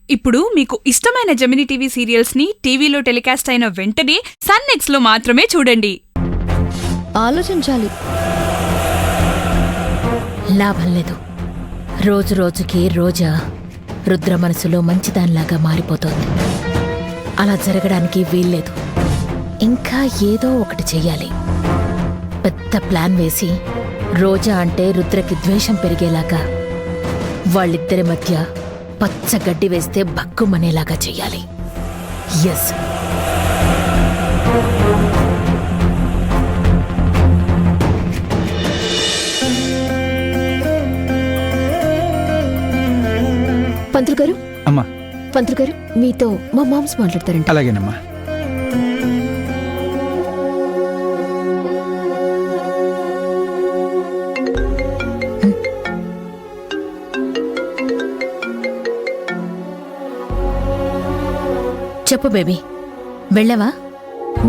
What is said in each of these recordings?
ఇప్పుడు మీకు ఇష్టమైన జెమినీ టీవీ సీరియల్స్ ని టీవీలో టెలికాస్ట్ అయిన వెంటనే సన్ నెక్స్ట్ లో మాత్రమే చూడండి. ఆలోచించాలి. లాభం లేదు. రోజు రోజుకి రోజా రుద్ర మనసులో మంచిదానిలాగా మారిపోతోంది. అలా జరగడానికి వీల్లేదు. ఇంకా ఏదో ఒకటి చెయ్యాలి. పెద్ద ప్లాన్ వేసి రోజా అంటే రుద్రకి ద్వేషం పెరిగేలాగా, వాళ్ళిద్దరి మధ్య పచ్చ గడ్డి వేస్తే భక్కుమనేలాగా చెయ్యాలి. ఎస్, పంతులు గారు. అమ్మా. పంతులు గారు, మీతో మా మామ్స్ మాట్లాడతారంట. అలాగేనమ్మా. చెప్పు బేబీ, వెళ్ళావా?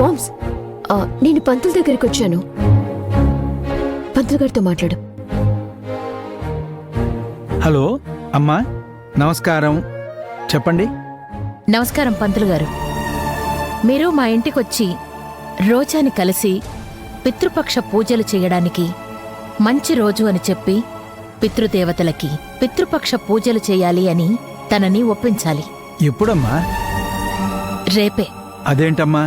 మామ్స్, నేను పంతుల దగ్గరికి వచ్చాను. పంతులు గారితో మాట్లాడు. హలో అమ్మా, నమస్కారం. చెప్పండి. నమస్కారం పంతులు గారు. మీరు మా ఇంటికొచ్చి రోజాని కలిసి పితృపక్ష పూజలు చేయడానికి మంచి రోజు అని చెప్పి పితృదేవతలకి పితృపక్ష పూజలు చేయాలి అని తనని ఒప్పించాలి. ఎప్పుడమ్మా? రేపే. అదేంటమ్మా,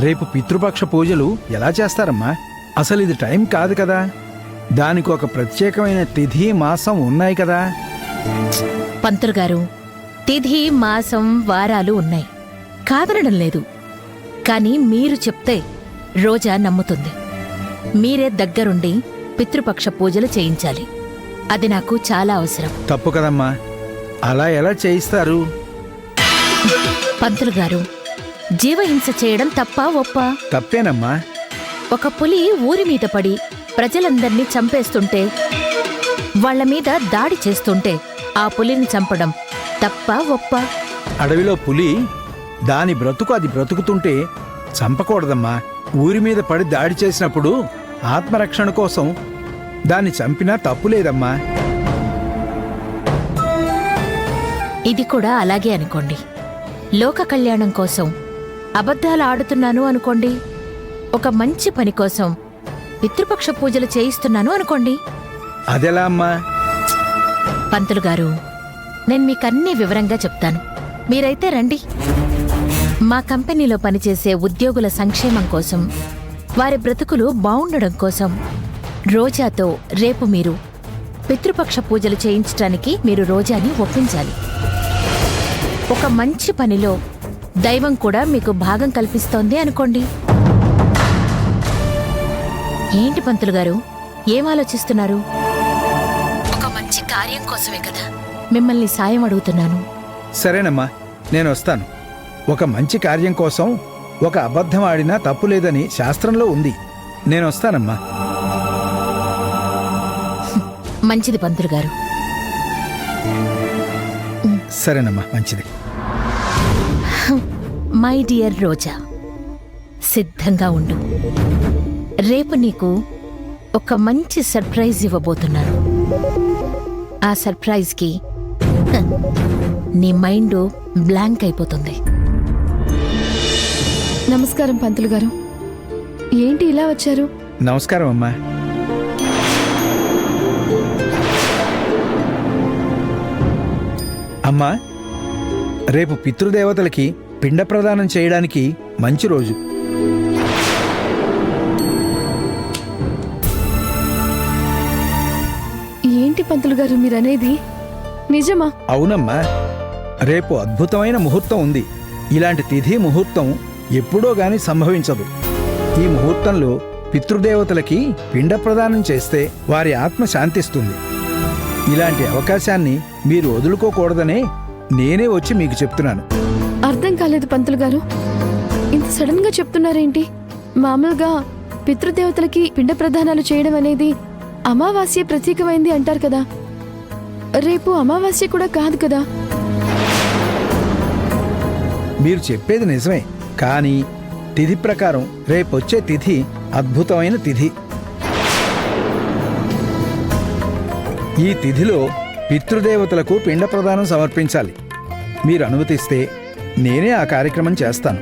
రేపు పితృపక్ష పూజలు ఎలా చేస్తారమ్మా? అసలు ఇది టైం కాదు కదా. దానికి ఒక ప్రత్యేకమైన తిథి మాసం ఉన్నాయి కదా. పంతులు గారు, తిథి మాసం వారాలు ఉన్నాయి, కాదనడం లేదు. కాని మీరు చెప్తే రోజా నమ్ముతుంది. మీరే దగ్గరుండి పితృపక్ష పూజలు చేయించాలి. అది నాకు చాలా అవసరం. తప్పు కదమ్మా, అలా ఎలా చేయిస్తారు? పంతులు గారు, జీవహింస చేయడం తప్పా ఒప్పా? తప్పేనమ్మా. ఒక పులి ఊరి మీద పడి ప్రజలందర్నీ చంపేస్తుంటే, వాళ్ల మీద దాడి చేస్తుంటే ఆ పులిని చంపడం తప్పా ఒప్పా? అడవిలో పులి దాని బ్రతుకు అది బ్రతుకుతుంటే చంపకూడదమ్మా. ఊరి మీద పడి దాడి చేసినప్పుడు ఆత్మరక్షణ కోసం దాన్ని చంపినా తప్పులేదమ్మా. ఇది కూడా అలాగే అనుకోండి. లోక కళ్యాణం కోసం అబద్ధాలు ఆడుతున్నాను అనుకోండి. ఒక మంచి పని కోసం పితృపక్ష పూజలు చేయిస్తున్నాను అనుకోండి. అదెలా అమ్మా? పంతులు గారు, నేను మీకన్నీ వివరంగా చెప్తాను. మీరైతే రండి. మా కంపెనీలో పనిచేసే ఉద్యోగుల సంక్షేమం కోసం, వారి బ్రతుకులు బావుండడం కోసం రోజాతో రేపు మీరు పితృపక్ష పూజలు చేయించటానికి మీరు రోజాని ఒప్పించాలి. ఒక మంచి పనిలో దైవం కూడా మీకు భాగం కల్పిస్తోంది అనుకోండి. ఏంటి పంతులు గారు, ఏం ఆలోచిస్తున్నారు? ఒక మంచి కార్యం కోసమే కదా మిమ్మల్ని సాయం అడుగుతున్నాను. సరేనమ్మా, నేను వస్తాను. ఒక మంచి కార్యం కోసం ఒక అబద్ధం ఆడినా తప్పులేదని శాస్త్రంలో ఉంది. నేను వస్తానమ్మా. మంచిది పంతులు గారు. సరేనమ్మా, మంచిది. మై డియర్ రోజా, సిద్ధంగా ఉండు. రేపు నీకు ఒక మంచి సర్ప్రైజ్ ఇవ్వబోతున్నాను. ఆ సర్ప్రైజ్కి నీ మైండ్ బ్లాంక్ అయిపోతుంది. నమస్కారం పంతులు గారు. ఏంటి ఇలా వచ్చారు? నమస్కారం అమ్మా. అమ్మా, రేపు పితృదేవతలకి పిండ ప్రదానం చేయడానికి మంచి రోజు. ఏంటి పంతులు గారు మీరనేది? నిజమా? అవునమ్మా, రేపు అద్భుతమైన ముహూర్తం ఉంది. ఇలాంటి తిథి ముహూర్తం ఎప్పుడో గాని సంభవించదు. ఈ ముహూర్తంలో పితృదేవతలకి పిండ ప్రదానం చేస్తే వారి ఆత్మ శాంతిస్తుంది. ఇలాంటి అవకాశాన్ని మీరు వదులుకోకూడదనే నేనే వచ్చి మీకు చెప్తున్నాను. అర్థం కాలేదు పంతులు గారు, ఇంత సడన్ గా చెప్తున్నారేంటి? మామూలుగా పితృదేవతలకి పిండ ప్రదానాలు చేయడం అనేది అమావాస్య ప్రతీకమైంది అంటారు కదా. రేపు అమావాస్య కూడా కాదు కదా. మీరు చెప్పేది నిజమే, కానీ తిథి ప్రకారం రేపొచ్చే తిథి అద్భుతమైన తిథి. ఈ తిథిలో పితృదేవతలకు పిండ ప్రదానం సమర్పించాలి. మీరు అనుమతిస్తే నేనే ఆ కార్యక్రమం చేస్తాను.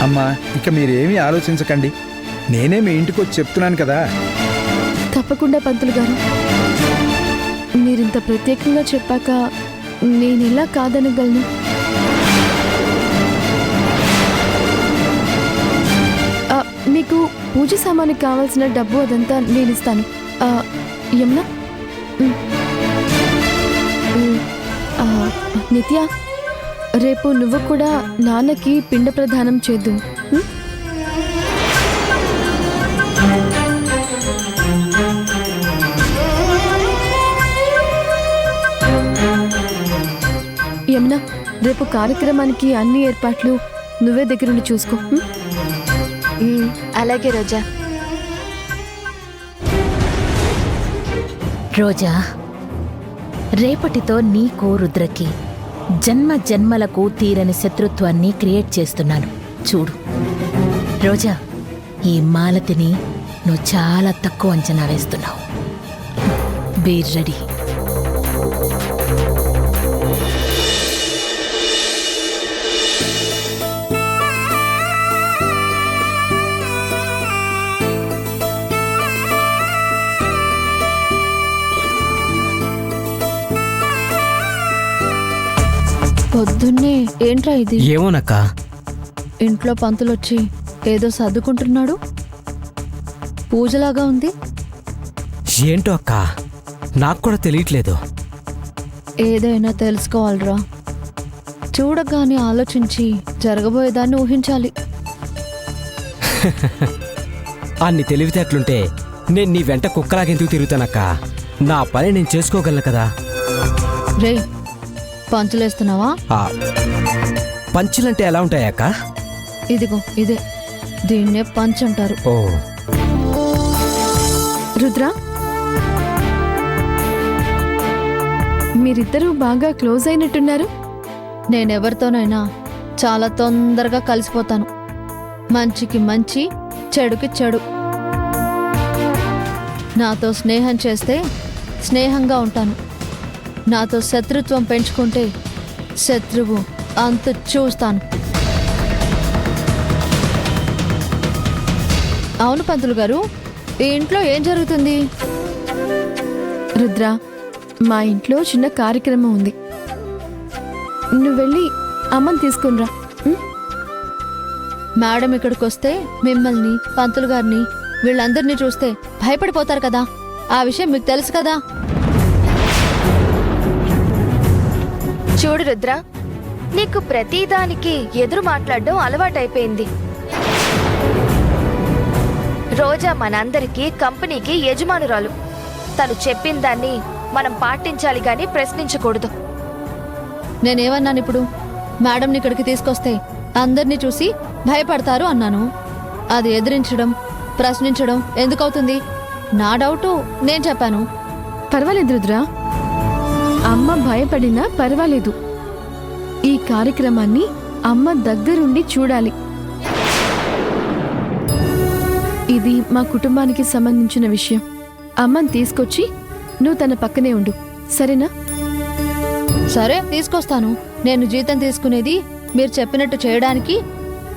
అమ్మా, ఇక మీరేమీ ఆలోచించకండి. నేనే మీ ఇంటికి వచ్చి చెప్తున్నాను కదా. తప్పకుండా పంతులు గారు, మీరింత ప్రత్యేకంగా చెప్పాక నేనెలా కాదనగలను? మీకు పూజ సామానికి కావాల్సిన డబ్బు అదంతా నేను ఇస్తాను. యమునా, నిత్య, రేపు నువ్వు కూడా నాన్నకి పిండ ప్రదానం చేద్దు. యమునా, రేపు కార్యక్రమానికి అన్ని ఏర్పాట్లు నువ్వే దగ్గరుండి చూసుకో. అలాగే రోజా. రోజా, రేపటితో నీకు రుద్రకి జన్మ జన్మలకు తీరని శత్రుత్వాన్ని క్రియేట్ చేస్తున్నాను. చూడు రోజా, ఈ మాలతిని నువ్వు చాలా తక్కువ అంచనా వేస్తున్నావు. Be ready. పొద్దున్నే ఏంట్రా ఇది? ఏమోనక్క, ఇంట్లో పంతులొచ్చి ఏదో సర్దుకుంటున్నాడు. పూజలాగా ఉంది. ఏంటో అక్క, నాకు కూడా తెలియట్లేదు. ఏదైనా తెలుసుకోవాలిరా. చూడగానే ఆలోచించి జరగబోయేదాన్ని ఊహించాలి. అన్ని తెలివితేటలుంటే నేను నీ వెంట కుక్కలాగెందుకు తిరుగుతానక్క? నా పని నేను చేసుకోగలను కదా. రే, పంచులేస్తున్నావా? పంచులంటే ఎలా ఉంటాయక్క? ఇదిగో ఇదే, దీన్నే పంచ్ అంటారు. ఓ రుద్ర, మీరిద్దరూ బాగా క్లోజ్ అయినట్టున్నారు. నేనెవరితోనైనా చాలా తొందరగా కలిసిపోతాను. మంచికి మంచి, చెడుకి చెడు. నాతో స్నేహం చేస్తే స్నేహంగా ఉంటాను. నాతో శత్రుత్వం పెంచుకుంటే శత్రువు అంత చూస్తాను. అవును పంతులు గారు, ఈ ఇంట్లో ఏం జరుగుతుంది? రుద్ర, మా ఇంట్లో చిన్న కార్యక్రమం ఉంది. నువ్వు వెళ్ళి అమ్మని తీసుకునిరా. మేడం ఇక్కడికి వస్తే మిమ్మల్ని, పంతులు గారిని, వీళ్ళందరినీ చూస్తే భయపడిపోతారు కదా. ఆ విషయం మీకు తెలుసు కదా. చూడు రుద్ర, నీకు ప్రతిదానికి ఎదురు మాట్లాడడం అలవాటైపోయింది. రోజా మనందరికీ కంపెనీకి యజమానురాలు. తను చెప్పిన దాన్ని మనం పాటించాలి గాని ప్రశ్నించకూడదు. నేనేమన్నాను ఇప్పుడు? మేడంని ఇక్కడికి తీసుకొస్తే అందరినీ చూసి భయపడతారు అన్నాను. అది ఎదిరించడం, ప్రశ్నించడం ఎందుకవుతుంది? నా డౌటు నేను చెప్పాను. పర్వాలేదు రుద్ర, అమ్మ భయపడినా పర్వాలేదు. ఈ కార్యక్రమాన్ని అమ్మ దగ్గరుండి చూడాలి. ఇది మా కుటుంబానికి సంబంధించిన విషయం. అమ్మని తీసుకొచ్చి నువ్వు తన పక్కనే ఉండు, సరేనా? సరే, తీసుకొస్తాను. నేను జీతం తీసుకునేది మీరు చెప్పినట్టు చేయడానికి,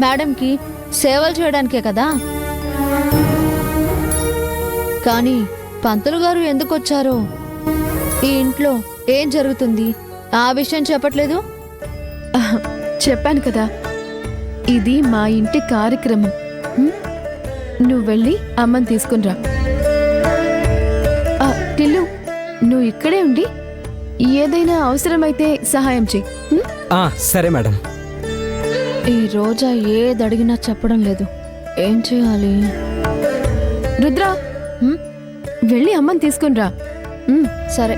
మేడంకి సేవలు చేయడానికే కదా. కానీ పంతులు గారు ఎందుకు వచ్చారో, ఈ ఇంట్లో ఏం జరుగుతుంది, ఆ విషయం చెప్పట్లేదు. చెప్పాను కదా, ఇది మా ఇంటి కార్యక్రమం. నువ్వు వెళ్ళి అమ్మని తీసుకునిరా. టిల్లు, నువ్వు ఇక్కడే ఉండి ఏదైనా అవసరమైతే సహాయం చెయ్యి. సరే మేడం. ఈ రోజా ఏది అడిగినా చెప్పడం లేదు. ఏం చేయాలి? రుద్ర, వెళ్ళి అమ్మని తీసుకునిరా. సరే.